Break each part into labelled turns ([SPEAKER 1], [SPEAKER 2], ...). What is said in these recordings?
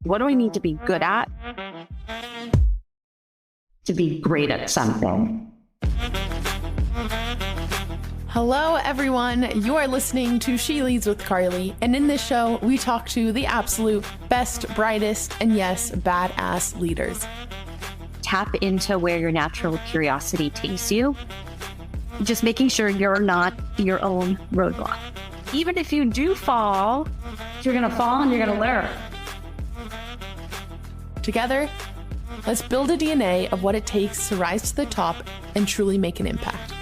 [SPEAKER 1] What do I need to be good at to be great at something?
[SPEAKER 2] Hello, everyone. You are listening to She Leads with Carly. And in this show, we talk to the absolute best, brightest, and yes, badass leaders.
[SPEAKER 1] Tap into where your natural curiosity takes you. Just making sure you're not your own roadblock. Even if you do fall, you're going to fall and you're going to learn.
[SPEAKER 2] Together, let's build a DNA of what it takes to rise to the top and truly make an impact.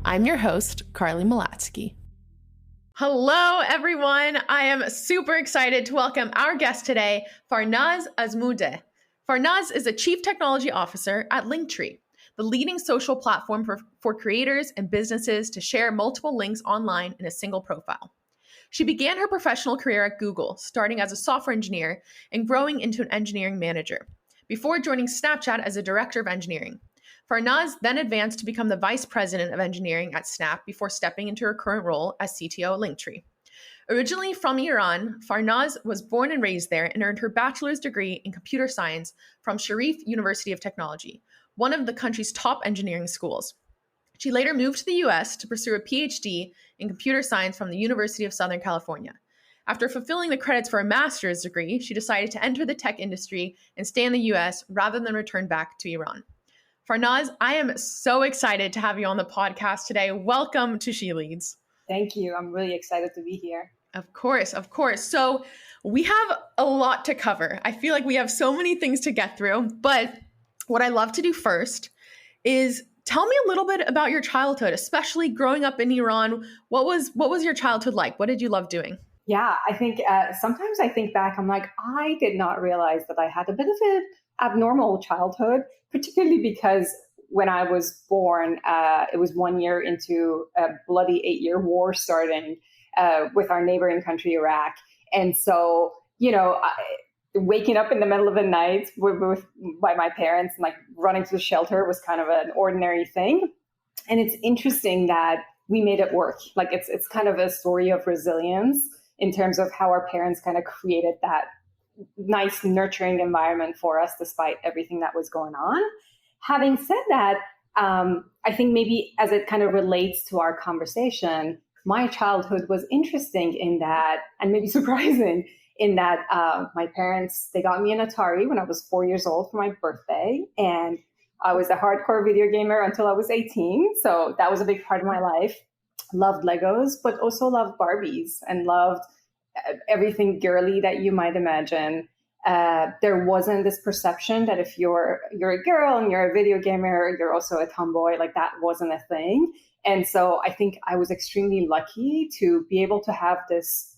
[SPEAKER 2] I'm your host, Carly Malatsky. Hello, everyone. I am super excited to welcome our guest today, Farnaz Azmoodeh. Farnaz is a Chief Technology Officer at Linktree, the leading social platform for creators and businesses to share multiple links online in a single profile. She began her professional career at Google, starting as a software engineer and growing into an engineering manager, before joining Snapchat as a director of engineering. Farnaz then advanced to become the vice president of engineering at Snap before stepping into her current role as CTO at Linktree. Originally from Iran, Farnaz was born and raised there and earned her bachelor's degree in computer science from Sharif University of Technology, one of the country's top engineering schools. She later moved to the US to pursue a PhD in computer science from the University of Southern California. After fulfilling the credits for a master's degree, she decided to enter the tech industry and stay in the US rather than return back to Iran. Farnaz, I am so excited to have you on the podcast today. Welcome to She Leads.
[SPEAKER 3] Thank you. I'm really excited to be here.
[SPEAKER 2] Of course, of course. So we have a lot to cover. I feel like we have so many things to get through, but what I love to do first is tell me a little bit about your childhood, especially growing up in Iran. What was your childhood like? What did you love doing?
[SPEAKER 3] Yeah, I think sometimes I think back, I'm like, I did not realize that I had a bit of an abnormal childhood, particularly because when I was born, it was 1 year into a bloody 8-year war starting with our neighboring country, Iraq. And so, waking up in the middle of the night by my parents and like running to the shelter was kind of an ordinary thing. And it's interesting that we made it work. Like it's kind of a story of resilience in terms of how our parents kind of created that nice, nurturing environment for us despite everything that was going on. Having said that, I think maybe as it kind of relates to our conversation, my childhood was interesting in that, and maybe surprising in that my parents, they got me an Atari when I was 4 years old for my birthday. And I was a hardcore video gamer until I was 18. So that was a big part of my life. Loved Legos, but also loved Barbies and loved everything girly that you might imagine. There wasn't this perception that if you're a girl and you're a video gamer, you're also a tomboy. Like that wasn't a thing. And so I think I was extremely lucky to be able to have this,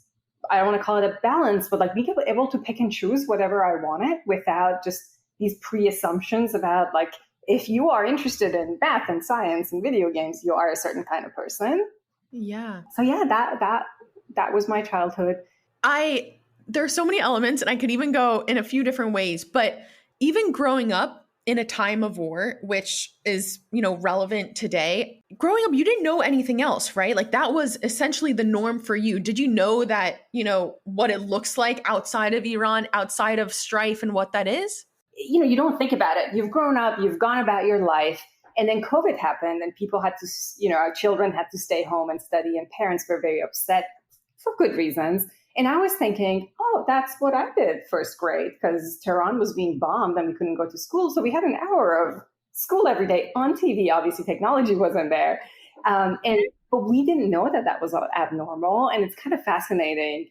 [SPEAKER 3] I don't want to call it a balance, but like be able to pick and choose whatever I wanted without just these pre-assumptions about like, if you are interested in math and science and video games, you are a certain kind of person.
[SPEAKER 2] Yeah.
[SPEAKER 3] So yeah, that was my childhood.
[SPEAKER 2] There are so many elements, and I could even go in a few different ways, but even growing up in a time of war, which is, relevant today, growing up, you didn't know anything else, right? Like that was essentially the norm for you. Did you know that, what it looks like outside of Iran, outside of strife and what that is?
[SPEAKER 3] You don't think about it. You've grown up, you've gone about your life. And then COVID happened and people had to, our children had to stay home and study, and parents were very upset for good reasons. And I was thinking, oh, that's what I did first grade because Tehran was being bombed and we couldn't go to school. So we had an hour of school every day on TV. Obviously, technology wasn't there. But we didn't know that was abnormal. And it's kind of fascinating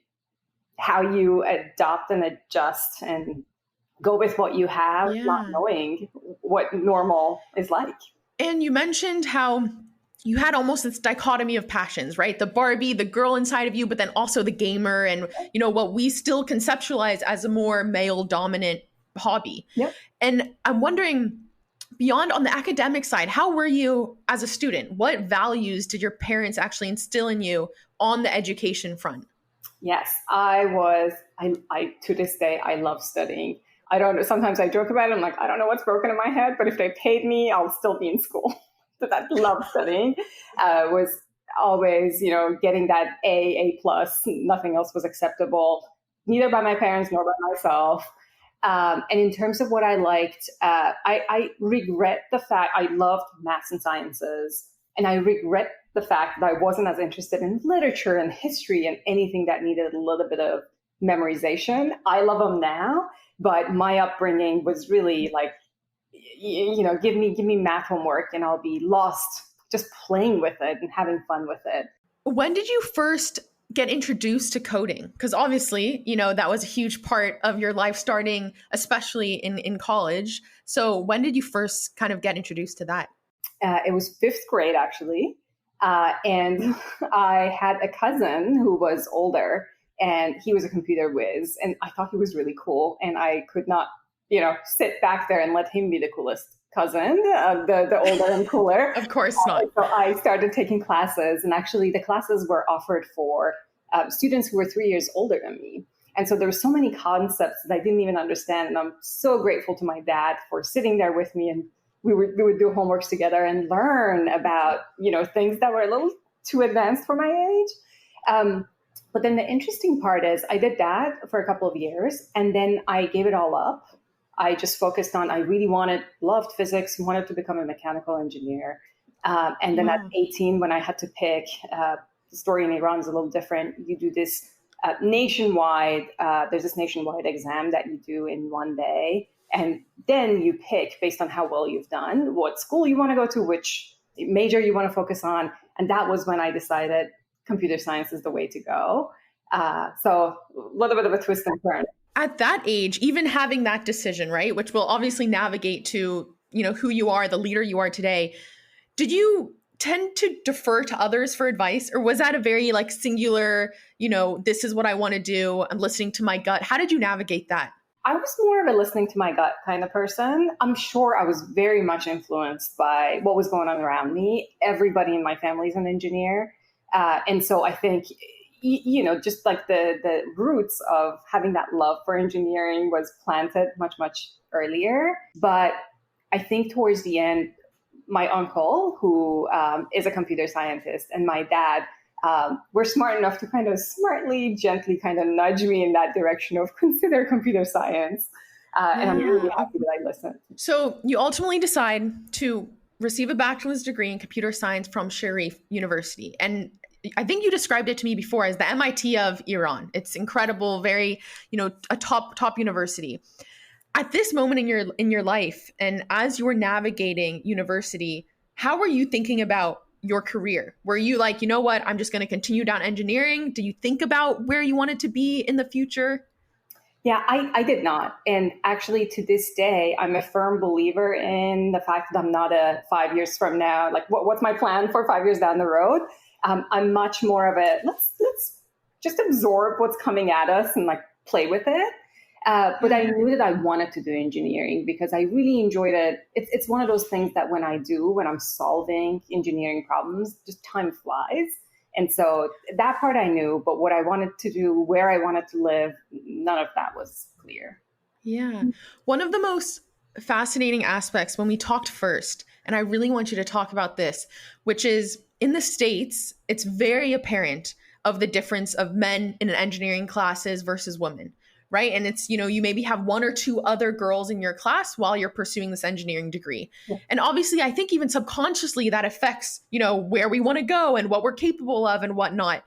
[SPEAKER 3] how you adopt and adjust and go with what you have, not knowing what normal is like.
[SPEAKER 2] And you mentioned how you had almost this dichotomy of passions, right? The Barbie, the girl inside of you, but then also the gamer and, what we still conceptualize as a more male dominant hobby.
[SPEAKER 3] Yep.
[SPEAKER 2] And I'm wondering, beyond on the academic side, how were you as a student? What values did your parents actually instill in you on the education front?
[SPEAKER 3] Yes, I to this day, I love studying. I don't know. Sometimes I joke about it. I'm like, I don't know what's broken in my head, but if they paid me, I'll still be in school. that I love studying, was always, getting that A plus. Nothing else was acceptable, neither by my parents nor by myself. And in terms of what I liked, I regret the fact I loved maths and sciences, and I regret the fact that I wasn't as interested in literature and history and anything that needed a little bit of memorization. I love them now, but my upbringing was really like, give me math homework and I'll be lost just playing with it and having fun with it.
[SPEAKER 2] When did you first get introduced to coding? Because obviously, that was a huge part of your life starting, especially in college. So when did you first kind of get introduced to that?
[SPEAKER 3] It was fifth grade, actually. And I had a cousin who was older, and he was a computer whiz. And I thought he was really cool. And I could not, sit back there and let him be the coolest cousin, the older and cooler.
[SPEAKER 2] Of course not.
[SPEAKER 3] So I started taking classes. And actually, the classes were offered for students who were 3 years older than me. And so there were so many concepts that I didn't even understand. And I'm so grateful to my dad for sitting there with me, and we would do homeworks together and learn about, things that were a little too advanced for my age. But then the interesting part is I did that for a couple of years, and then I gave it all up. I just focused on, I really loved physics, wanted to become a mechanical engineer. And then at 18, when I had to pick, the story in Iran is a little different. You do this nationwide, there's this nationwide exam that you do in one day. And then you pick, based on how well you've done, what school you want to go to, which major you want to focus on. And that was when I decided computer science is the way to go. So a little bit of a twist and turn.
[SPEAKER 2] At that age, even having that decision, right, which will obviously navigate to, who you are, the leader you are today, did you tend to defer to others for advice? Or was that a very singular, this is what I want to do, I'm listening to my gut? How did you navigate that?
[SPEAKER 3] I was more of a listening to my gut kind of person. I'm sure I was very much influenced by what was going on around me. Everybody in my family is an engineer. And so I think, just like the roots of having that love for engineering was planted much, much earlier. But I think towards the end, my uncle, who is a computer scientist, and my dad were smart enough to kind of gently nudge me in that direction of consider computer science. And I'm really happy that I listened.
[SPEAKER 2] So you ultimately decide to receive a bachelor's degree in computer science from Sharif University. And I think you described it to me before as the MIT of Iran. It's incredible, very, a top university. At this moment in your life, and as you were navigating university, how were you thinking about your career? Were you like, you know what, I'm just going to continue down engineering? Do you think about where you wanted to be in the future?
[SPEAKER 3] Yeah, I did not. And actually, to this day, I'm a firm believer in the fact that I'm not a 5 years from now, like what's my plan for 5 years down the road? I'm much more of a, let's just absorb what's coming at us and play with it. But I knew that I wanted to do engineering because I really enjoyed it. It's one of those things that when I'm solving engineering problems, just time flies. And so that part I knew, but what I wanted to do, where I wanted to live, none of that was clear.
[SPEAKER 2] Yeah. One of the most fascinating aspects when we talked first, and I really want you to talk about this, which is in the States, it's very apparent of the difference of men in engineering classes versus women. Right. And it's, you maybe have one or two other girls in your class while you're pursuing this engineering degree. Yeah. And obviously, I think even subconsciously that affects, where we want to go and what we're capable of and whatnot.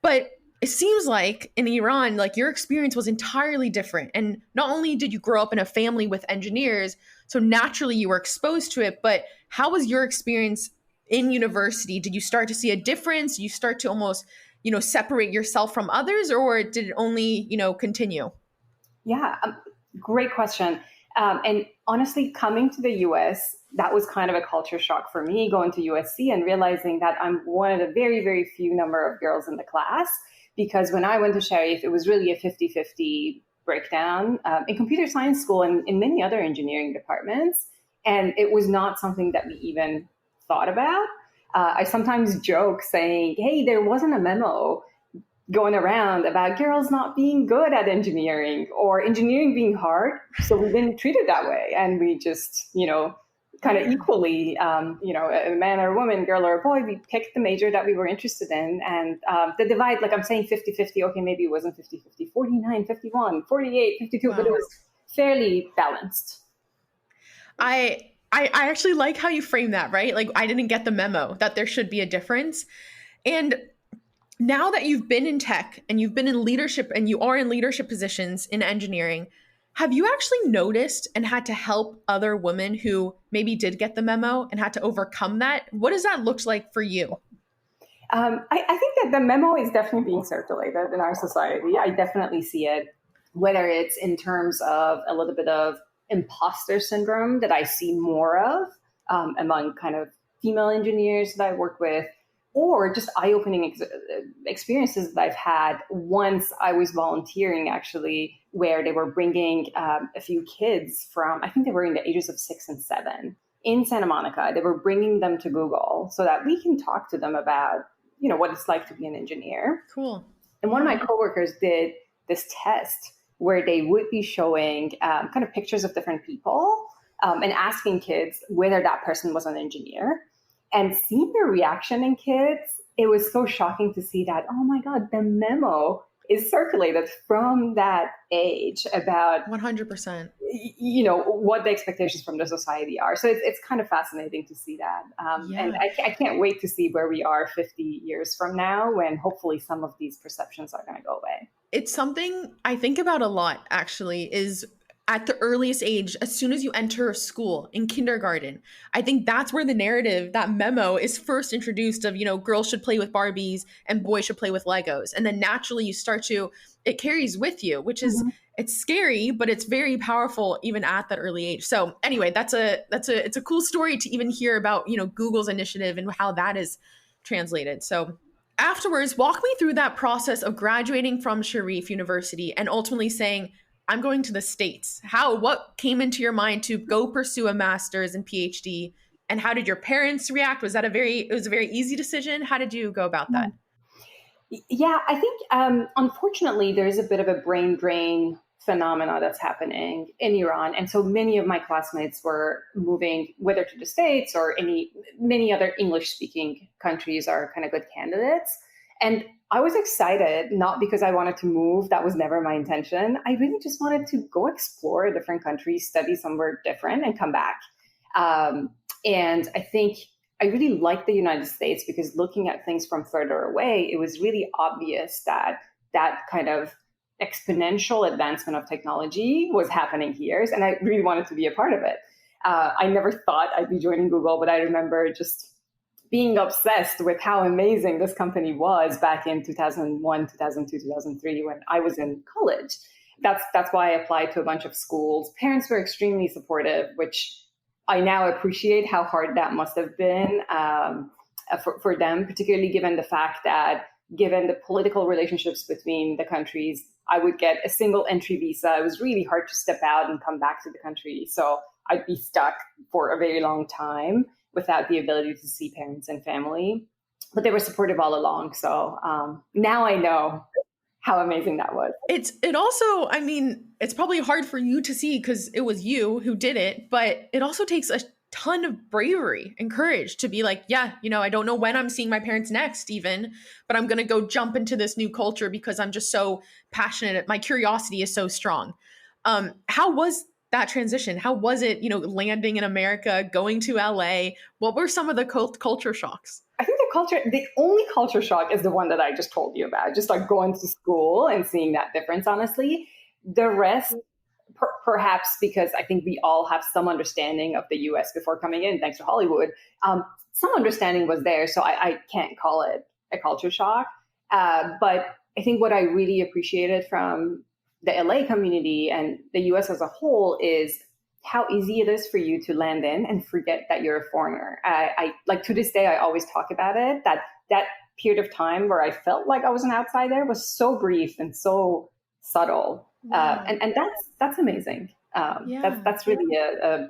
[SPEAKER 2] But it seems like in Iran, your experience was entirely different. And not only did you grow up in a family with engineers, so naturally you were exposed to it, but how was your experience in university? Did you start to see a difference? Did you start to almost, separate yourself from others, or did it only, continue?
[SPEAKER 3] Yeah, great question. And honestly, coming to the US, that was kind of a culture shock for me, going to USC and realizing that I'm one of the very, very few number of girls in the class. Because when I went to Sharif, it was really a 50-50 breakdown in computer science school and in many other engineering departments. And it was not something that we even thought about. I sometimes joke saying, hey, there wasn't a memo going around about girls not being good at engineering or engineering being hard. So we didn't treat it that way. And we just, kind of equally, a man or a woman, girl or a boy, we picked the major that we were interested in. And the divide, like I'm saying 50-50, okay, maybe it wasn't 50-50, 49, 51, 48, 52, wow. But it was fairly balanced.
[SPEAKER 2] I actually like how you frame that, right? Like I didn't get the memo that there should be a difference. And now that you've been in tech and you've been in leadership and you are in leadership positions in engineering, have you actually noticed and had to help other women who maybe did get the memo and had to overcome that? What does that look like for you?
[SPEAKER 3] I think that the memo is definitely being circulated in our society. I definitely see it, whether it's in terms of a little bit of imposter syndrome that I see more of among kind of female engineers that I work with, or just eye-opening experiences that I've had once I was volunteering, actually, where they were bringing a few kids from, I think they were in the ages of 6 and 7, in Santa Monica. They were bringing them to Google so that we can talk to them about, what it's like to be an engineer.
[SPEAKER 2] Cool.
[SPEAKER 3] And one of my coworkers did this test where they would be showing kind of pictures of different people and asking kids whether that person was an engineer. And seeing the reaction in kids, it was so shocking to see that, oh my God, the memo is circulated from that age about
[SPEAKER 2] 100%.
[SPEAKER 3] What the expectations from the society are. So it's kind of fascinating to see that. And I can't wait to see where we are 50 years from now, when hopefully some of these perceptions are going to go away.
[SPEAKER 2] It's something I think about a lot, actually, is at the earliest age, as soon as you enter a school in kindergarten, I think that's where the narrative, that memo is first introduced of, girls should play with Barbies and boys should play with Legos. And then naturally you start to, it carries with you, which is, it's scary, but it's very powerful even at that early age. So anyway, it's a cool story to even hear about, Google's initiative and how that is translated. So afterwards, walk me through that process of graduating from Sharif University and ultimately saying, I'm going to the States. What came into your mind to go pursue a master's and PhD? And how did your parents react? Was that it was a very easy decision? How did you go about that?
[SPEAKER 3] Yeah, I think, unfortunately, there's a bit of a brain drain phenomena that's happening in Iran. And so many of my classmates were moving, whether to the States or many other English speaking countries are kind of good candidates. And I was excited, not because I wanted to move. That was never my intention. I really just wanted to go explore a different country, study somewhere different, and come back. And I think I really liked the United States because looking at things from further away, it was really obvious that kind of exponential advancement of technology was happening here. And I really wanted to be a part of it. I never thought I'd be joining Google, but I remember just being obsessed with how amazing this company was back in 2001, 2002, 2003, when I was in college. That's why I applied to a bunch of schools. Parents were extremely supportive, which I now appreciate how hard that must have been for them, particularly given the fact that, given the political relationships between the countries, I would get a single entry visa. It was really hard to step out and come back to the country. So I'd be stuck for a very long time without the ability to see parents and family. But they were supportive all along. So now I know how amazing that was.
[SPEAKER 2] It also, I mean, it's probably hard for you to see because it was you who did it, but it also takes a ton of bravery and courage to be like, yeah, I don't know when I'm seeing my parents next even, but I'm going to go jump into this new culture because I'm just so passionate. My curiosity is so strong. How was that transition? How was it, landing in America, going to LA? What were some of the culture shocks?
[SPEAKER 3] I think the only culture shock is the one that I just told you about, just like going to school and seeing that difference, honestly. The rest, perhaps because I think we all have some understanding of the US before coming in, thanks to Hollywood, some understanding was there. So I can't call it a culture shock. But I think what I really appreciated from the LA community and the US as a whole is how easy it is for you to land in and forget that you're a foreigner. I like to this day, I always talk about it, that period of time where I felt like I was an outsider was so brief and so subtle. Wow. And that's amazing. That's really a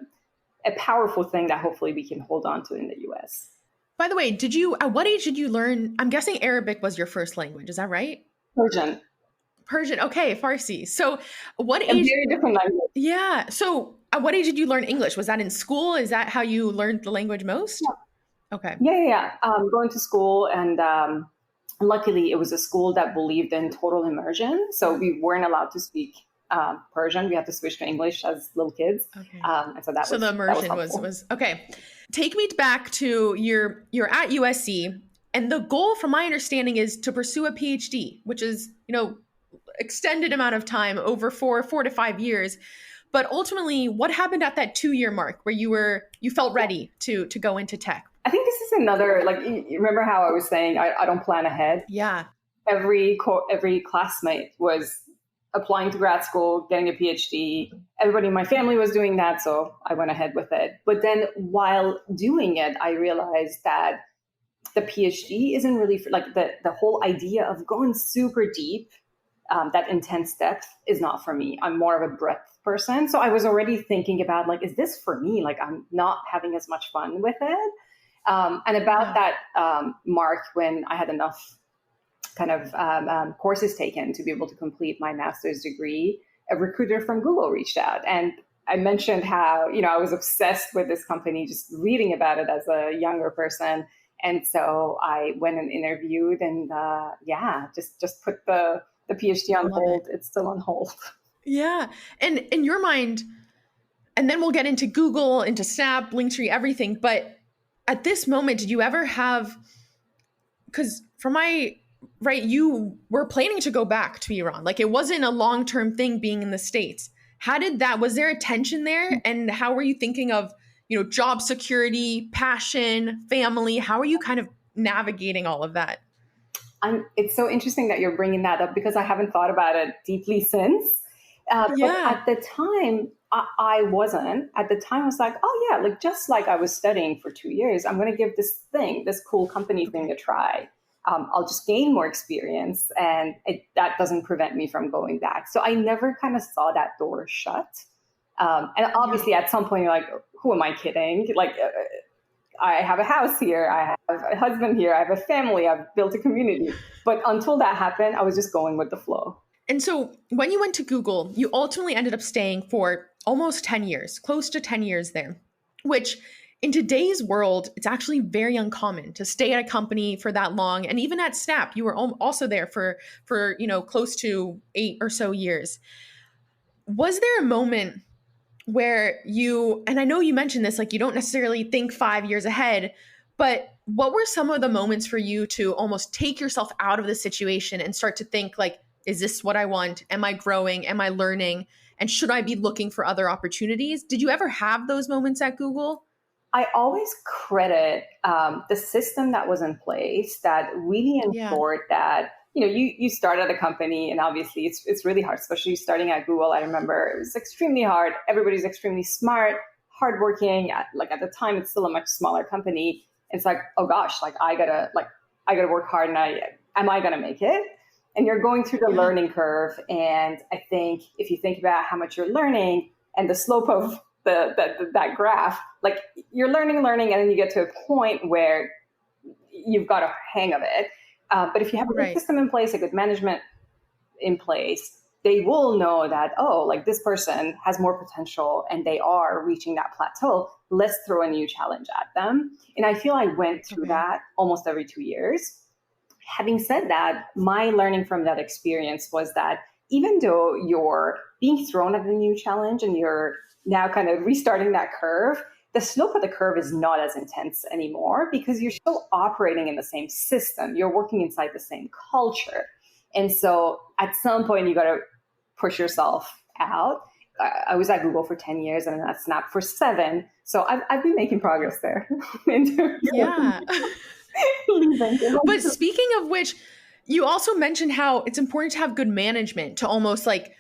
[SPEAKER 3] powerful thing that hopefully we can hold on to in the US.
[SPEAKER 2] By the way, at what age did you learn? I'm guessing Arabic was your first language. Is that right?
[SPEAKER 3] Persian.
[SPEAKER 2] Persian. Okay, Farsi. So what
[SPEAKER 3] A
[SPEAKER 2] age?
[SPEAKER 3] very different language.
[SPEAKER 2] Yeah. So at what age did you learn English? Was that in school? Is that how you learned the language most? Okay.
[SPEAKER 3] Yeah. Going to school, and luckily it was a school that believed in total immersion. So we weren't allowed to speak Persian. We had to switch to English as little kids.
[SPEAKER 2] Okay.
[SPEAKER 3] And so
[SPEAKER 2] So the immersion was okay. Take me back to you're at USC, and the goal, from my understanding, is to pursue a PhD, which is, extended amount of time over 4 to 5 years. But ultimately, what happened at that 2-year mark where you felt ready to go into tech?
[SPEAKER 3] I think this is another, like, you remember how I was saying I don't plan ahead?
[SPEAKER 2] Yeah.
[SPEAKER 3] Every classmate was applying to grad school, getting a PhD. Everybody in my family was doing that, so I went ahead with it. But then while doing it, I realized that the PhD isn't really like the whole idea of going super deep, that intense depth is not for me. I'm more of a breadth person. So I was already thinking about, like, is this for me? Like, I'm not having as much fun with it. And about that mark, when I had enough kind of courses taken to be able to complete my master's degree, a recruiter from Google reached out. And I mentioned how, I was obsessed with this company, just reading about it as a younger person. And so I went and interviewed, and just put the PhD on hold. It's still on hold.
[SPEAKER 2] Yeah. And in your mind, and then we'll get into Google, into Snap, Linktree, everything. But at this moment, did you ever have, because you were planning to go back to Iran. Like, it wasn't a long-term thing being in the States. Was there a tension there? And how were you thinking of, job security, passion, family? How are you kind of navigating all of that?
[SPEAKER 3] It's so interesting that you're bringing that up, because I haven't thought about it deeply since. But at the time, I wasn't. At the time, I was like, oh yeah, like, just like I was studying for 2 years, I'm going to give this cool company thing a try. I'll just gain more experience, and that doesn't prevent me from going back. So I never kind of saw that door shut. And obviously at some point you're like, who am I kidding? Like, I have a house here, I have a husband here, I have a family, I've built a community. But until that happened, I was just going with the flow.
[SPEAKER 2] And so when you went to Google, you ultimately ended up staying for almost 10 years, close to 10 years there, which in today's world, it's actually very uncommon to stay at a company for that long. And even at Snap, you were also there for close to 8 or so years. Was there a moment where and I know you mentioned this, like, you don't necessarily think 5 years ahead, but what were some of the moments for you to almost take yourself out of the situation and start to think, like, is this what I want? Am I growing? Am I learning? And should I be looking for other opportunities? Did you ever have those moments at Google?
[SPEAKER 3] I always credit the system that was in place that really ensured that, you start at a company, and obviously it's really hard, especially starting at Google. I remember it was extremely hard. Everybody's extremely smart, hardworking. Like, at the time, it's still a much smaller company. It's like, oh gosh, like, I gotta work hard, and am I gonna make it? And you're going through the learning curve. And I think if you think about how much you're learning and the slope of that graph, like, you're learning, and then you get to a point where you've got a hang of it. But if you have a good system in place, a good management in place, they will know that, oh, like, this person has more potential and they are reaching that plateau. Let's throw a new challenge at them. And I feel I went through that almost every 2 years. Having said that, my learning from that experience was that even though you're being thrown at a new challenge and you're now kind of restarting that curve, the slope of the curve is not as intense anymore, because you're still operating in the same system. You're working inside the same culture. And so at some point, you got to push yourself out. I was at Google for 10 years and at Snap for 7. So I've been making progress there.
[SPEAKER 2] Yeah. But speaking of which, you also mentioned how it's important to have good management to almost, like,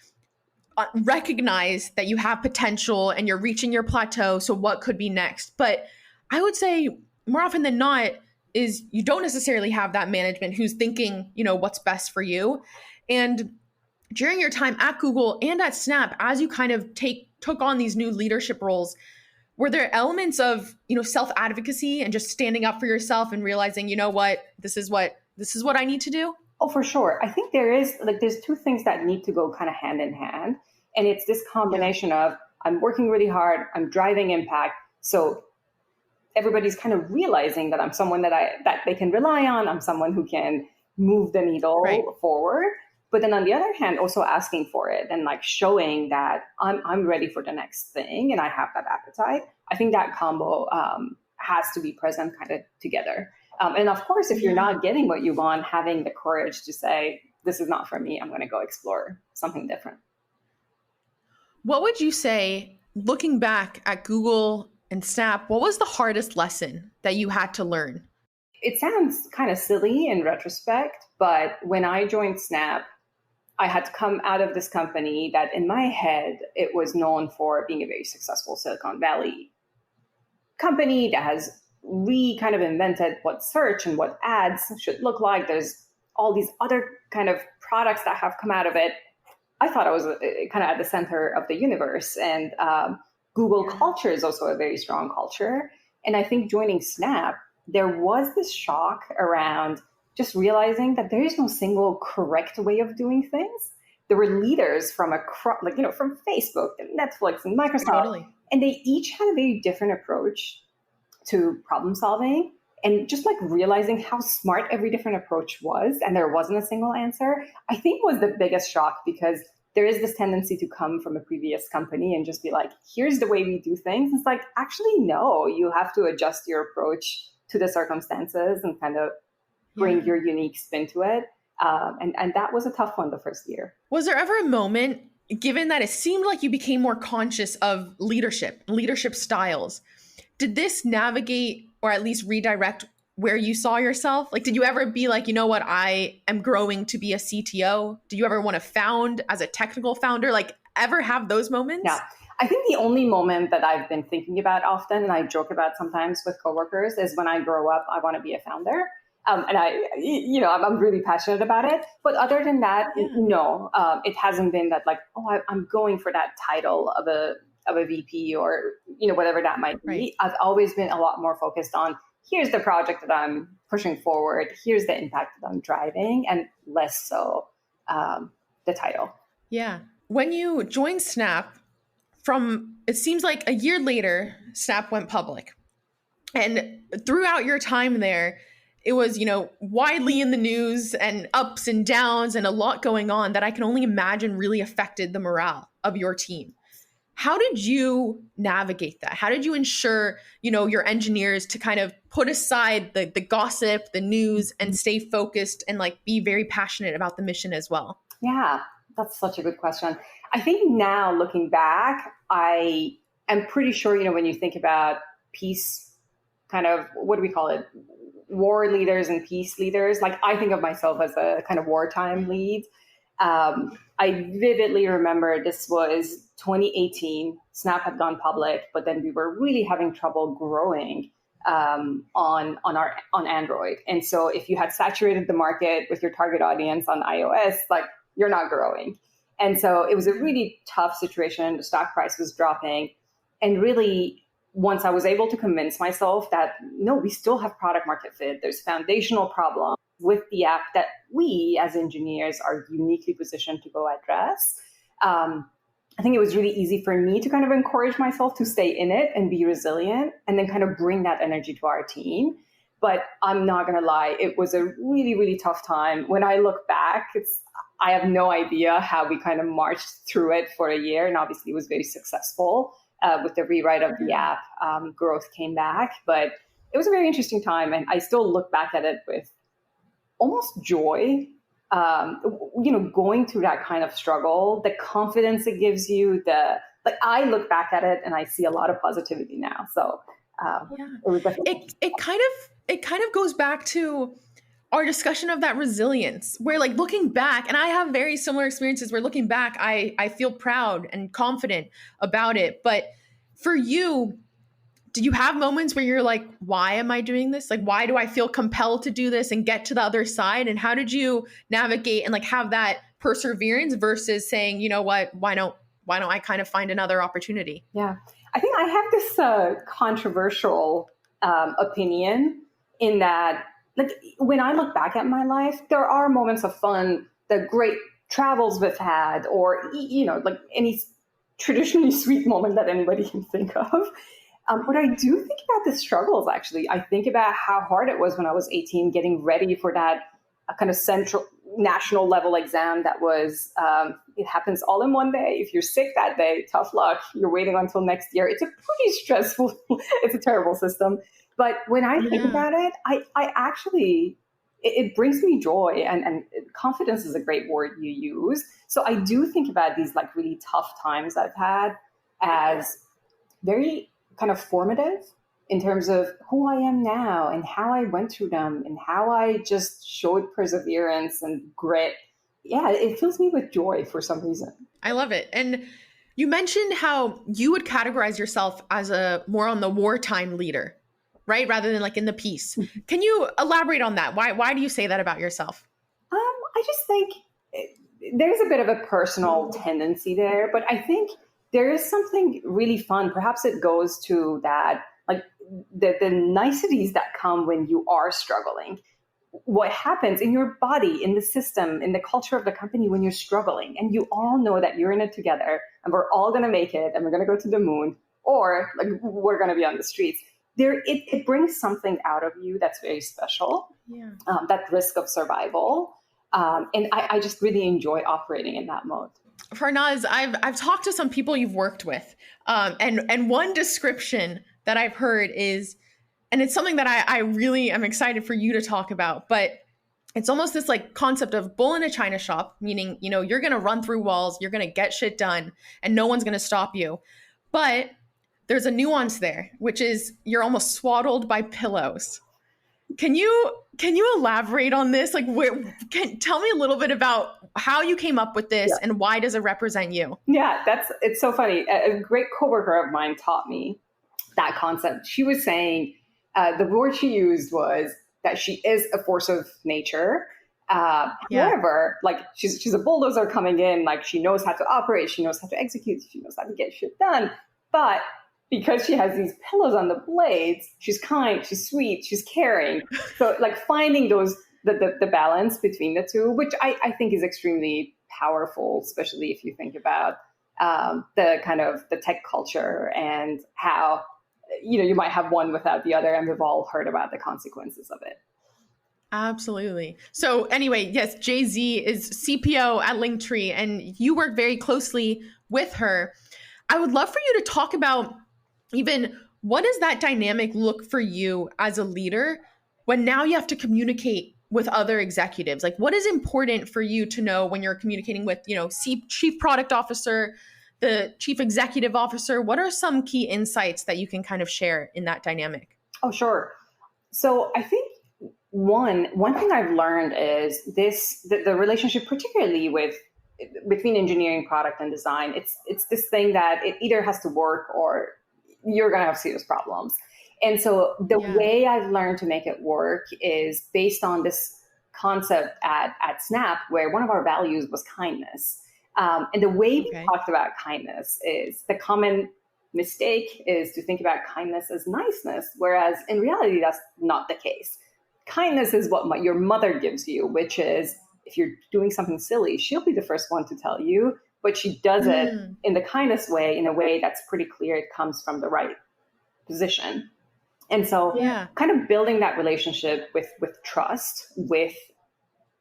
[SPEAKER 2] recognize that you have potential and you're reaching your plateau. So what could be next? But I would say more often than not is you don't necessarily have that management who's thinking, what's best for you. And during your time at Google and at Snap, as you kind of took on these new leadership roles, were there elements of, self-advocacy and just standing up for yourself and realizing, this is what I need to do?
[SPEAKER 3] Oh, for sure. I think there's two things that need to go kind of hand in hand. And it's this combination of I'm working really hard, I'm driving impact. So everybody's kind of realizing that I'm someone that they can rely on. I'm someone who can move the needle forward. But then on the other hand, also asking for it and like showing that I'm ready for the next thing and I have that appetite. I think that combo has to be present kind of together. And of course, if you're not getting what you want, having the courage to say, this is not for me, I'm going to go explore something different.
[SPEAKER 2] What would you say, looking back at Google and Snap, what was the hardest lesson that you had to learn?
[SPEAKER 3] It sounds kind of silly in retrospect, but when I joined Snap, I had to come out of this company that in my head, it was known for being a very successful Silicon Valley company that has kind of invented what search and what ads should look like. There's all these other kind of products that have come out of it. I thought I was kind of at the center of the universe. And Google culture is also a very strong culture. And I think joining Snap, there was this shock around just realizing that there is no single correct way of doing things. There were leaders from from Facebook and Netflix and Microsoft, and they each had a very different approach to problem solving. And just like realizing how smart every different approach was, and there wasn't a single answer, I think was the biggest shock, because there is this tendency to come from a previous company and just be like, here's the way we do things. It's like, actually, no, you have to adjust your approach to the circumstances and kind of bring your unique spin to it. And that was a tough one the first year.
[SPEAKER 2] Was there ever a moment, given that it seemed like you became more conscious of leadership styles, did this navigate or at least redirect where you saw yourself? Like, did you ever be like, you know what, I am growing to be a CTO? Do you ever want to found as a technical founder? Like, ever have those moments?
[SPEAKER 3] Yeah. I think the only moment that I've been thinking about often, and I joke about sometimes with coworkers, is when I grow up, I want to be a founder. And I'm really passionate about it. But other than that, no, it hasn't been that like, oh, I'm going for that title of a VP or, whatever that might be.
[SPEAKER 2] Right.
[SPEAKER 3] I've always been a lot more focused on, here's the project that I'm pushing forward, here's the impact that I'm driving, and less so the title.
[SPEAKER 2] Yeah. When you joined Snap, it seems like a year later, Snap went public. And throughout your time there, it was, widely in the news and ups and downs and a lot going on that I can only imagine really affected the morale of your team. How did you navigate that? How did you ensure, your engineers to kind of put aside the gossip, the news, and stay focused and like be very passionate about the mission as well?
[SPEAKER 3] Yeah, that's such a good question. I think now looking back, I am pretty sure, when you think about peace, kind of, what do we call it? War leaders and peace leaders. Like, I think of myself as a kind of wartime lead. I vividly remember this was 2018. Snap had gone public, but then we were really having trouble growing on Android. And so if you had saturated the market with your target audience on iOS, like, you're not growing. And so it was a really tough situation. The stock price was dropping. And really, once I was able to convince myself that, no, we still have product market fit, there's foundational problems with the app that we as engineers are uniquely positioned to go address. I think it was really easy for me to kind of encourage myself to stay in it and be resilient and then kind of bring that energy to our team. But I'm not going to lie, it was a really, really tough time. When I look back, I have no idea how we kind of marched through it for a year. And obviously it was very successful with the rewrite of the app. Growth came back, but it was a very interesting time. And I still look back at it with almost joy, going through that kind of struggle, the confidence it gives you, I look back at it and I see a lot of positivity now. So it was definitely
[SPEAKER 2] it kind of goes back to our discussion of that resilience, where like looking back, and I have very similar experiences where looking back, I feel proud and confident about it. But for you, did you have moments where you're like, why am I doing this? Like, why do I feel compelled to do this and get to the other side? And how did you navigate and like have that perseverance versus saying, you know what, why don't I kind of find another opportunity?
[SPEAKER 3] Yeah, I think I have this controversial opinion in that like when I look back at my life, there are moments of fun, the great travels we've had, or, like any traditionally sweet moment that anybody can think of. But I do think about the struggles, actually. I think about how hard it was when I was 18, getting ready for that kind of central national level exam that was, it happens all in one day. If you're sick that day, tough luck. You're waiting until next year. It's a pretty stressful, it's a terrible system. But when I think about it, I actually, it brings me joy, and confidence is a great word you use. So I do think about these like really tough times I've had as very kind of formative in terms of who I am now and how I went through them and how I just showed perseverance and grit. Yeah, it fills me with joy for some reason.
[SPEAKER 2] I love it. And you mentioned how you would categorize yourself as a more on the wartime leader, right? Rather than like in the peace. Can you elaborate on that? Why do you say that about yourself?
[SPEAKER 3] I just think there's a bit of a personal tendency there, but I think there is something really fun. Perhaps it goes to that, like the niceties that come when you are struggling. What happens in your body, in the system, in the culture of the company when you're struggling, and you all know that you're in it together and we're all going to make it and we're going to go to the moon, or like we're going to be on the streets. It brings something out of you that's very special.
[SPEAKER 2] Yeah.
[SPEAKER 3] That risk of survival. And I just really enjoy operating in that mode.
[SPEAKER 2] Farnaz, I've talked to some people you've worked with, and one description that I've heard is, and it's something that I really am excited for you to talk about, but it's almost this like concept of bull in a china shop, meaning, you're going to run through walls, you're going to get shit done, and no one's going to stop you. But there's a nuance there, which is you're almost swaddled by pillows. Can you elaborate on this? Like, tell me a little bit about how you came up with this and why does it represent you?
[SPEAKER 3] Yeah, it's so funny. A great coworker of mine taught me that concept. She was saying the word she used was that she is a force of nature. However, like she's a bulldozer coming in. Like she knows how to operate, she knows how to execute, she knows how to get shit done. But because she has these pillows on the blades, she's kind, she's sweet, she's caring. So like finding the balance between the two, which I think is extremely powerful, especially if you think about the kind of the tech culture and how, you might have one without the other. And we've all heard about the consequences of it.
[SPEAKER 2] Absolutely. So anyway, yes, Jay-Z is CPO at Linktree, and you work very closely with her. I would love for you to talk about even what does that dynamic look for you as a leader when now you have to communicate with other executives? Like, what is important for you to know when you're communicating with, chief product officer, the chief executive officer? What are some key insights that you can kind of share in that dynamic?
[SPEAKER 3] Oh, sure. So I think one thing I've learned is the relationship, particularly between engineering, product, and design. It's this thing that it either has to work or you're going to have serious problems. And so the way I've learned to make it work is based on this concept at Snap, where one of our values was kindness. And the way we talked about kindness is the common mistake is to think about kindness as niceness, whereas in reality, that's not the case. Kindness is what your mother gives you, which is if you're doing something silly, she'll be the first one to tell you, but she does it in the kindest way, in a way that's pretty clear it comes from the right position. And so kind of building that relationship with trust with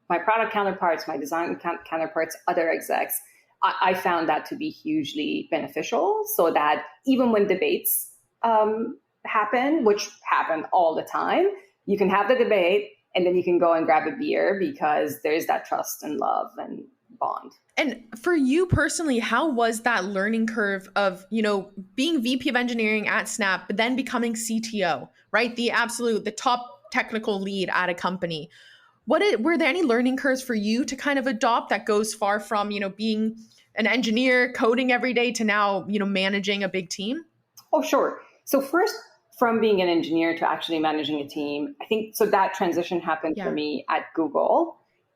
[SPEAKER 3] my product counterparts, my design counterparts, other execs, I found that to be hugely beneficial, so that even when debates happen, which happen all the time, you can have the debate and then you can go and grab a beer because there's that trust and love and bond.
[SPEAKER 2] And for you personally, how was that learning curve of, being VP of engineering at Snap, but then becoming CTO, right? The top technical lead at a company. Were there any learning curves for you to kind of adopt that goes far from, being an engineer coding every day to now, managing a big team?
[SPEAKER 3] Oh, sure. So first, from being an engineer to actually managing a team, I think so that transition happened for me at Google.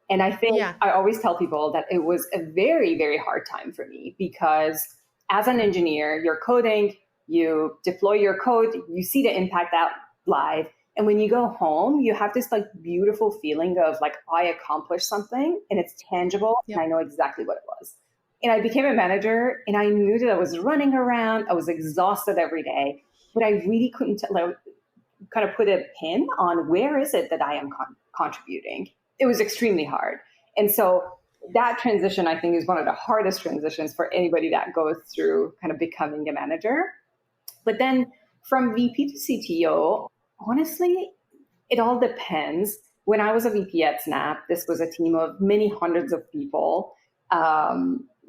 [SPEAKER 3] And I think I always tell people that it was a very, very hard time for me because as an engineer, you're coding, you deploy your code, you see the impact out live, And when you go home, you have this like beautiful feeling of like, I accomplished something and it's tangible.
[SPEAKER 2] Yep.
[SPEAKER 3] And I know exactly what it was. And I became a manager and I knew that I was running around. I was exhausted every day, but I really couldn't kind of put a pin on where is it that I am contributing. It was extremely hard. And so that transition, I think, is one of the hardest transitions for anybody that goes through kind of becoming a manager. But then from VP to CTO, honestly, it all depends. When I was a VP at Snap, this was a team of many hundreds of people.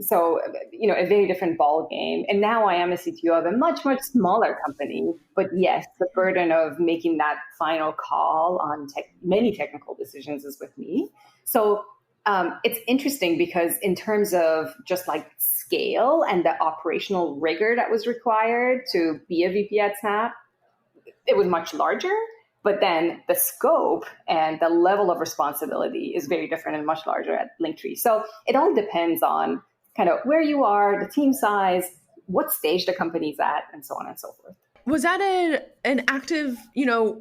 [SPEAKER 3] So, a very different ball game. And now I am a CTO of a much, much smaller company. But yes, the burden of making that final call on many technical decisions is with me. So it's interesting because in terms of just like scale and the operational rigor that was required to be a VP at Snap, it was much larger. But then the scope and the level of responsibility is very different and much larger at Linktree. So it all depends on kind of where you are, the team size, what stage the company's at, and so on and so forth.
[SPEAKER 2] Was that an active,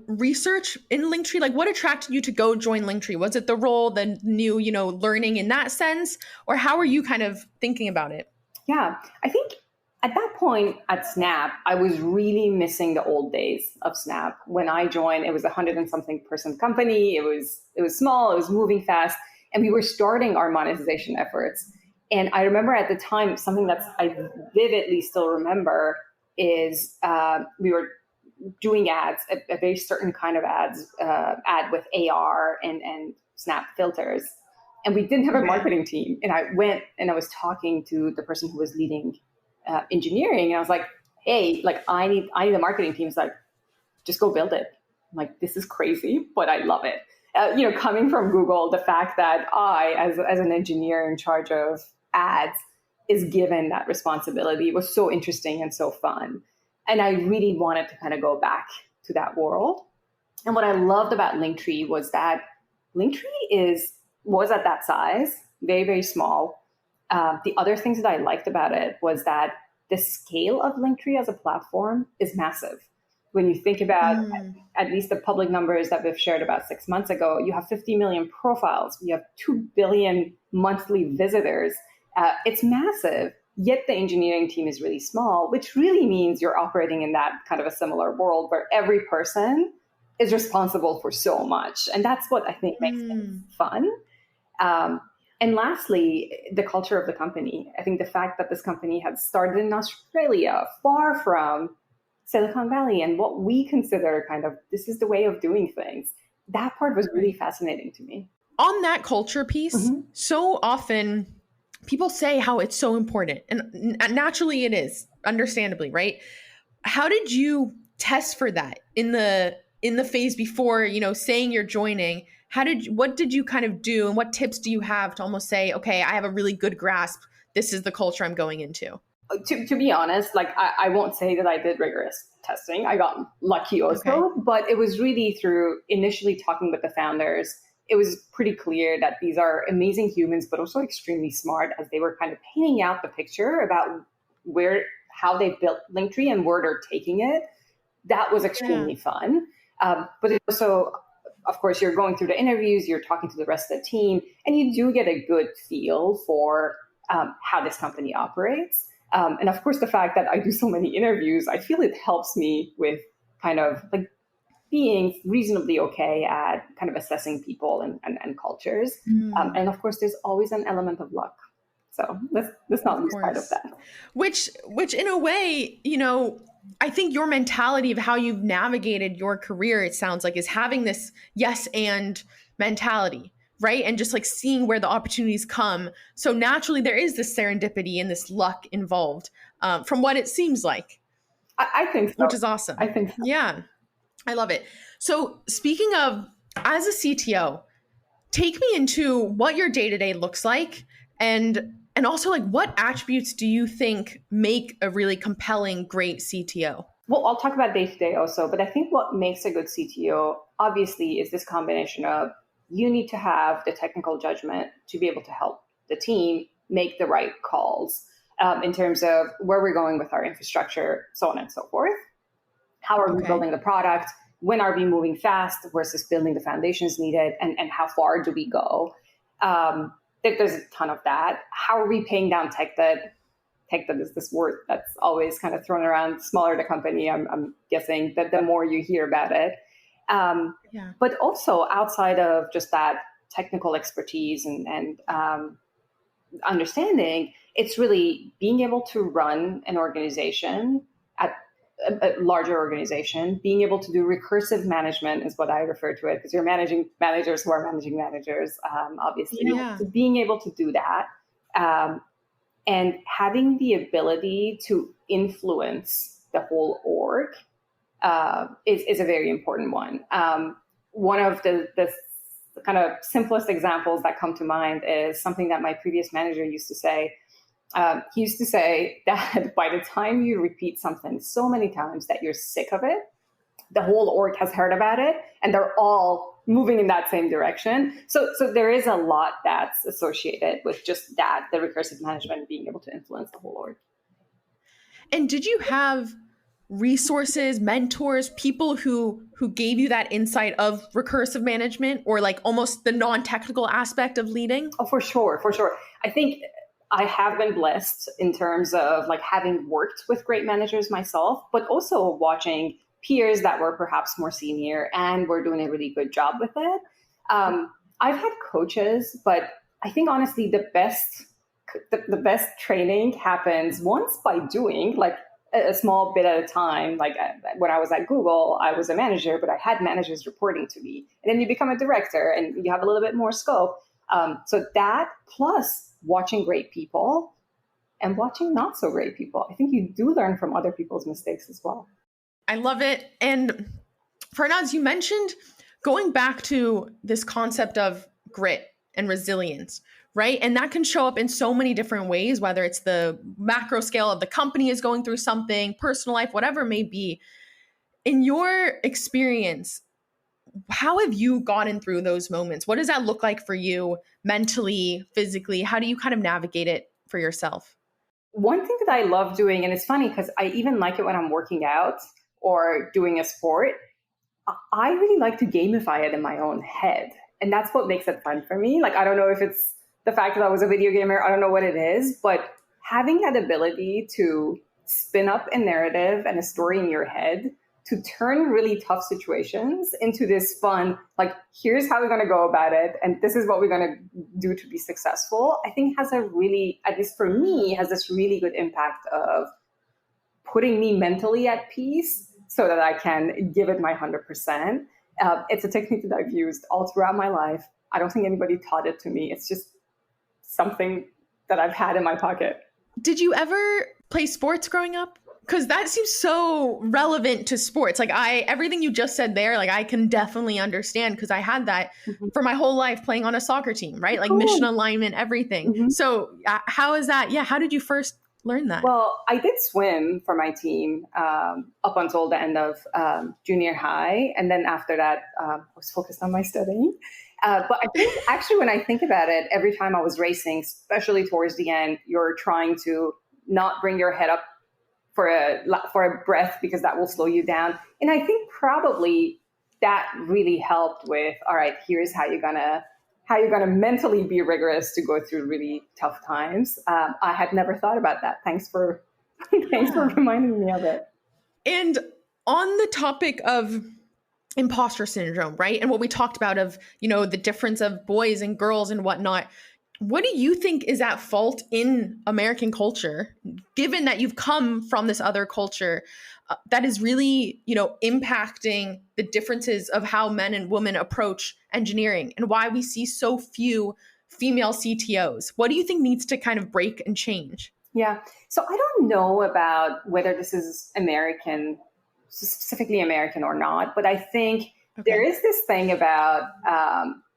[SPEAKER 2] research in Linktree? Like what attracted you to go join Linktree? Was it the role, the new, learning in that sense? Or how are you kind of thinking about it?
[SPEAKER 3] Yeah, I think at that point at Snap, I was really missing the old days of Snap. When I joined, it was 100 and something person company. It was small, it was moving fast, and we were starting our monetization efforts. And I remember at the time, something that I vividly still remember is we were doing ads, a very certain kind of ad with AR and Snap filters. And we didn't have a marketing team. And I went and I was talking to the person who was leading engineering. And I was like, hey, like I need a marketing team. It's like, just go build it. I'm like, this is crazy, but I love it. Coming from Google, the fact that I, as an engineer in charge of ads, is given that responsibility was so interesting and so fun. And I really wanted to kind of go back to that world. And what I loved about Linktree was that Linktree was at that size, very, very small. The other things that I liked about it was that the scale of Linktree as a platform is massive. When you think about at least the public numbers that we've shared about 6 months ago, you have 50 million profiles. You have 2 billion monthly visitors. It's massive, yet the engineering team is really small, which really means you're operating in that kind of a similar world where every person is responsible for so much. And that's what I think makes it fun. And lastly, the culture of the company. I think the fact that this company had started in Australia, far from Silicon Valley and what we consider kind of, this is the way of doing things. That part was really fascinating to me.
[SPEAKER 2] On that culture piece, so often people say how it's so important, and naturally it is, understandably, right? How did you test for that in the phase before, saying you're joining? What did you kind of do, and what tips do you have to almost say, okay, I have a really good grasp, this is the culture I'm going into?
[SPEAKER 3] To be honest, like I won't say that I did rigorous testing. I got lucky also, but it was really through initially talking with the founders. It was pretty clear that these are amazing humans, but also extremely smart, as they were kind of painting out the picture about how they built Linktree and where they're taking it. That was extremely fun. But it also, of course, you're going through the interviews, you're talking to the rest of the team, and you do get a good feel for how this company operates. And of course, the fact that I do so many interviews, I feel it helps me with kind of like being reasonably okay at kind of assessing people and cultures. And of course, there's always an element of luck. So let's not lose sight of that.
[SPEAKER 2] Which in a way, I think your mentality of how you've navigated your career, it sounds like, is having this yes and mentality, right? And just like seeing where the opportunities come. So naturally, there is this serendipity and this luck involved, from what it seems like.
[SPEAKER 3] I think so.
[SPEAKER 2] Which is awesome.
[SPEAKER 3] I think so.
[SPEAKER 2] Yeah, I love it. So speaking of, as a CTO, take me into what your day-to-day looks like, and also like what attributes do you think make a really compelling, great CTO?
[SPEAKER 3] Well, I'll talk about day-to-day also, but I think what makes a good CTO obviously is this combination of you need to have the technical judgment to be able to help the team make the right calls in terms of where we're going with our infrastructure, so on and so forth. How are we building the product? when are we moving fast versus building the foundations needed, and how far do we go? There's a ton of that. How are we paying down tech debt? Tech debt is this word that's always kind of thrown around. Smaller the company, I'm guessing that the more you hear about it. But also outside of just that technical expertise and understanding, it's really being able to run an organization at a larger organization, being able to do recursive management is what I refer to it, because you're managing managers who are managing managers, obviously. So being able to do that and having the ability to influence the whole org is a very important one. One of the kind of simplest examples that come to mind is something that my previous manager used to say. He used to say that by the time you repeat something so many times that you're sick of it, the whole org has heard about it and they're all moving in that same direction. So there is a lot that's associated with just that, the recursive management, being able to influence the whole org.
[SPEAKER 2] And did you have resources, mentors, people who gave you that insight of recursive management, or like almost the non-technical aspect of leading?
[SPEAKER 3] Oh, for sure. I think I have been blessed in terms of like having worked with great managers myself, but also watching peers that were perhaps more senior and were doing a really good job with it. I've had coaches, but I think honestly the best training happens once by doing, like a small bit at a time. Like when I was at Google, I was a manager, but I had managers reporting to me. And then you become a director and you have a little bit more scope. So that plus watching great people and watching not so great people. I think you do learn from other people's mistakes as well.
[SPEAKER 2] I love it. And Farnaz, you mentioned going back to this concept of grit and resilience, right? And that can show up in so many different ways, whether it's the macro scale of the company is going through something, personal life, whatever it may be. In your experience, how have you gotten through those moments? What does that look like for you mentally, physically? How do you kind of navigate it for yourself?
[SPEAKER 3] One thing that I love doing, and it's funny because I even like it when I'm working out or doing a sport, I really like to gamify it in my own head. And that's what makes it fun for me. Like, I don't know if it's the fact that I was a video gamer, I don't know what it is, but having that ability to spin up a narrative and a story in your head to turn really tough situations into this fun, like, here's how we're going to go about it, and this is what we're going to do to be successful, I think has a really, at least for me, has this really good impact of putting me mentally at peace so that I can give it my 100%. It's a technique that I've used all throughout my life. I don't think anybody taught it to me. It's just something that I've had in my pocket.
[SPEAKER 2] Did you ever play sports growing up? Because that seems so relevant to sports. Like everything you just said there, like I can definitely understand because I had that for my whole life playing on a soccer team, right? Like mission alignment, everything. So how is that? Yeah. How did you first learn that?
[SPEAKER 3] Well, I did swim for my team up until the end of junior high. And then after that, I was focused on my studying. But I think actually when I think about it, every time I was racing, especially towards the end, you're trying to not bring your head up for a breath because that will slow you down. And I think probably that really helped with, all right, here's how you're gonna mentally be rigorous to go through really tough times. I had never thought about that. Thanks for reminding me of it.
[SPEAKER 2] And on the topic of imposter syndrome, right? And what we talked about of, the difference of boys and girls and whatnot. What do you think is at fault in American culture, given that you've come from this other culture that is really, impacting the differences of how men and women approach engineering and why we see so few female CTOs? What do you think needs to kind of break and change?
[SPEAKER 3] Yeah. So I don't know about whether this is specifically American or not, but I think there is this thing about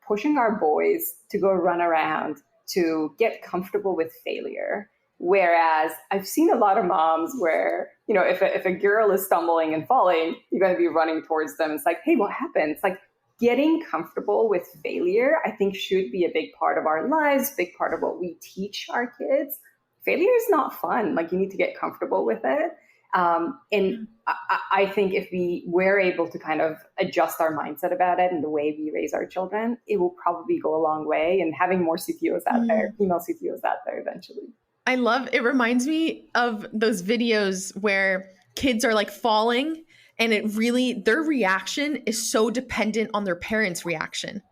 [SPEAKER 3] pushing our boys to go run around to get comfortable with failure. Whereas I've seen a lot of moms where, if a girl is stumbling and falling, you're going to be running towards them. It's like, hey, what happened? It's like getting comfortable with failure, I think should be a big part of our lives, big part of what we teach our kids. Failure is not fun. Like you need to get comfortable with it. And I think if we were able to kind of adjust our mindset about it and the way we raise our children, it will probably go a long way, and having more CTOs out there, female CTOs out there eventually.
[SPEAKER 2] I love, it reminds me of those videos where kids are like falling, and it really, their reaction is so dependent on their parents' reaction,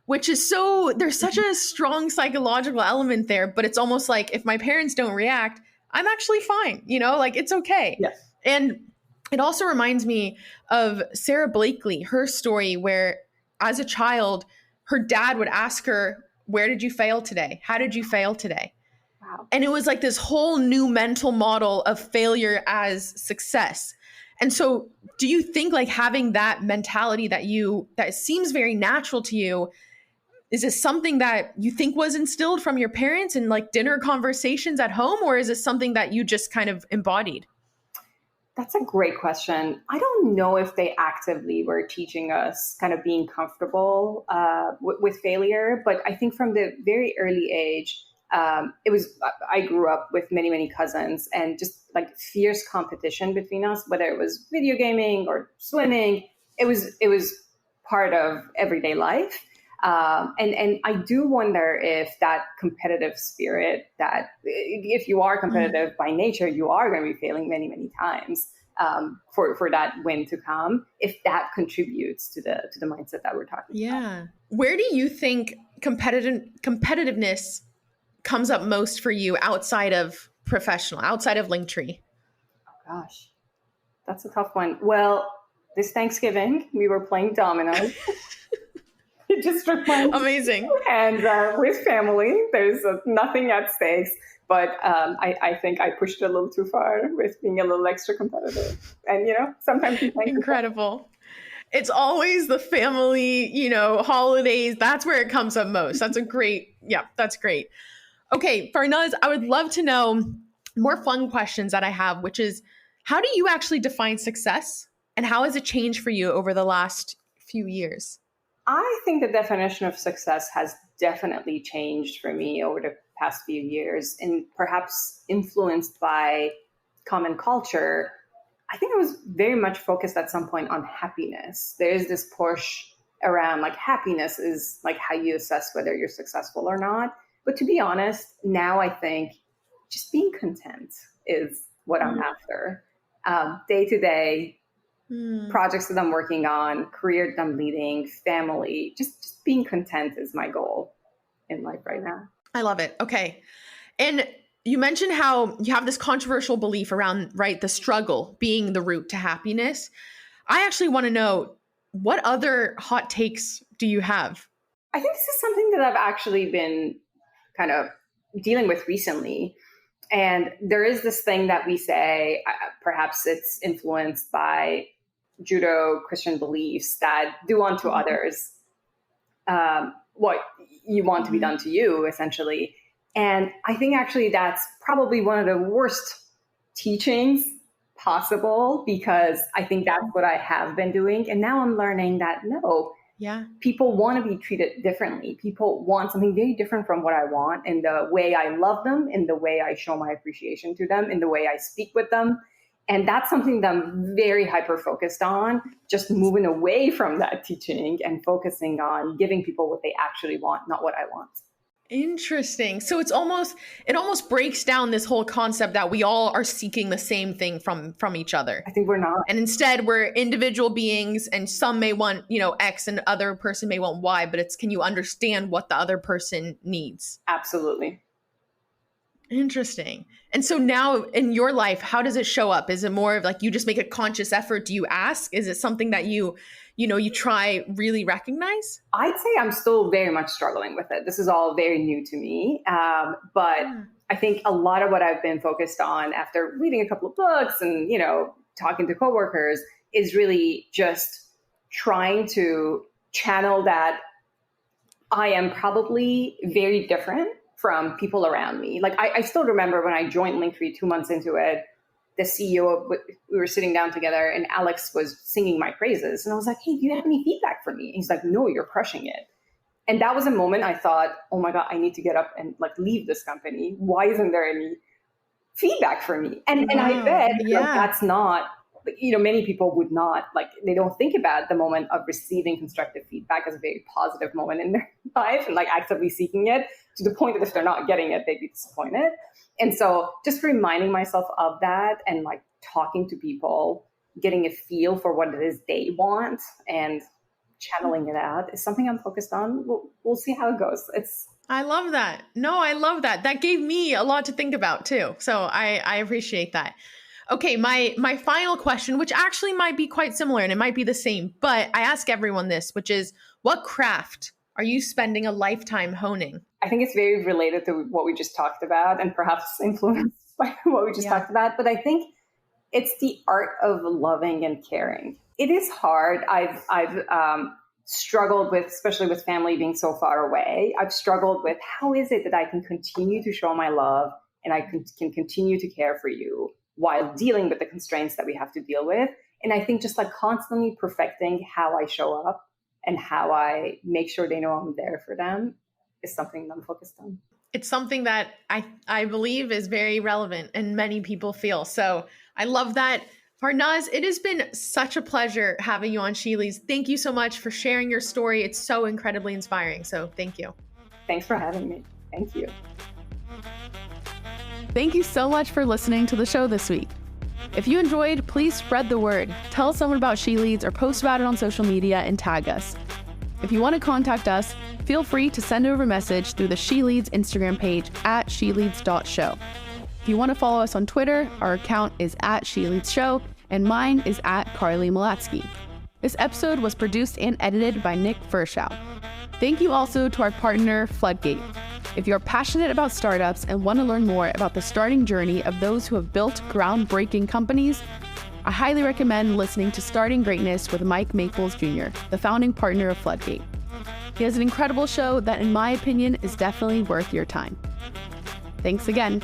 [SPEAKER 2] which is so, there's such a strong psychological element there, but it's almost like if my parents don't react, I'm actually fine, like it's okay.
[SPEAKER 3] Yes.
[SPEAKER 2] And it also reminds me of Sarah Blakely, her story where as a child, her dad would ask her, where did you fail today? How did you fail today?
[SPEAKER 3] Wow.
[SPEAKER 2] And it was like this whole new mental model of failure as success. And so do you think like having that mentality that seems very natural to you, is this something that you think was instilled from your parents in like dinner conversations at home, or is this something that you just kind of embodied?
[SPEAKER 3] That's a great question. I don't know if they actively were teaching us kind of being comfortable with failure, but I think from the very early age, I grew up with many, many cousins, and just like fierce competition between us, whether it was video gaming or swimming, it was part of everyday life. And I do wonder if that competitive spirit, that if you are competitive by nature, you are going to be failing many, many times for that win to come, if that contributes to the mindset that we're talking about.
[SPEAKER 2] Yeah. Where do you think competitiveness comes up most for you outside of professional, outside of Linktree?
[SPEAKER 3] Oh, gosh, that's a tough one. Well, this Thanksgiving, we were playing dominoes. It just reminds
[SPEAKER 2] amazing.
[SPEAKER 3] And with family, there's nothing at stakes. But I think I pushed it a little too far with being a little extra competitive. And, sometimes you think
[SPEAKER 2] incredible. It's always the family, holidays. That's where it comes up most. That's great. Okay, Farnaz, I would love to know more fun questions that I have, which is, how do you actually define success, and how has it changed for you over the last few years?
[SPEAKER 3] I think the definition of success has definitely changed for me over the past few years, and perhaps influenced by common culture. I think I was very much focused at some point on happiness. There's this push around like happiness is like how you assess whether you're successful or not. But to be honest, now I think just being content is what I'm after. Day to day, projects that I'm working on, career that I'm leading, family, just being content is my goal in life right now.
[SPEAKER 2] I love it. Okay. And you mentioned how you have this controversial belief around, right, the struggle being the route to happiness. I actually want to know, what other hot takes do you have?
[SPEAKER 3] I think this is something that I've actually been kind of dealing with recently. And there is this thing that we say, perhaps it's influenced by Judeo-Christian beliefs, that do unto others what you want to be done to you, essentially. And I think actually that's probably one of the worst teachings possible, because I think that's what I have been doing. And now I'm learning that no, people want to be treated differently. People want something very different from what I want, in the way I love them, in the way I show my appreciation to them, in the way I speak with them. And that's something that I'm very hyper-focused on, just moving away from that teaching and focusing on giving people what they actually want, not what I want.
[SPEAKER 2] Interesting. So it almost breaks down this whole concept that we all are seeking the same thing from each other.
[SPEAKER 3] I think we're not.
[SPEAKER 2] And instead we're individual beings, and some may want, X and other person may want Y, but it's, can you understand what the other person needs?
[SPEAKER 3] Absolutely.
[SPEAKER 2] Interesting. And so now in your life, how does it show up? Is it more of like you just make a conscious effort? Do you ask? Is it something that you try really recognize?
[SPEAKER 3] I'd say I'm still very much struggling with it. This is all very new to me. But I think a lot of what I've been focused on after reading a couple of books and, talking to coworkers is really just trying to channel that I am probably very different from people around me. Like I still remember when I joined Linktree 2 months into it, the CEO, we were sitting down together and Alex was singing my praises. And I was like, hey, do you have any feedback for me? And he's like, no, you're crushing it. And that was a moment I thought, oh my God, I need to get up and like leave this company. Why isn't there any feedback for me. And I bet that's not, many people would not, they don't think about the moment of receiving constructive feedback as a very positive moment in their life and actively seeking it, to the point that if they're not getting it, they'd be disappointed. And so just reminding myself of that and talking to people, getting a feel for what it is they want and channeling it out is something I'm focused on. We'll see how it goes.
[SPEAKER 2] I love that. No, I love that. That gave me a lot to think about too. So I appreciate that. Okay, my final question, which actually might be quite similar and it might be the same, but I ask everyone this, which is, what craft are you spending a lifetime honing?
[SPEAKER 3] I think it's very related to what we just talked about and perhaps influenced by what we just talked about. But I think it's the art of loving and caring. It is hard. I've struggled with, especially with family being so far away, I've struggled with how is it that I can continue to show my love and I can continue to care for you while dealing with the constraints that we have to deal with. And I think just constantly perfecting how I show up and how I make sure they know I'm there for them is something that I'm focused on.
[SPEAKER 2] It's something that I believe is very relevant and many people feel. So I love that. Farnaz, it has been such a pleasure having you on She Leads. Thank you so much for sharing your story. It's so incredibly inspiring. So thank you.
[SPEAKER 3] Thanks for having me. Thank you.
[SPEAKER 4] Thank you so much for listening to the show this week. If you enjoyed, please spread the word. Tell someone about She Leads or post about it on social media and tag us. If you want to contact us, feel free to send over a message through the She Leads Instagram page at sheleads.show. If you want to follow us on Twitter, our account is @SheLeadsShow, and mine is @CarlyMalatsky. This episode was produced and edited by Nick Verschow. Thank you also to our partner, Floodgate. If you're passionate about startups and want to learn more about the starting journey of those who have built groundbreaking companies, I highly recommend listening to Starting Greatness with Mike Maples Jr., the founding partner of Floodgate. He has an incredible show that, in my opinion, is definitely worth your time. Thanks again.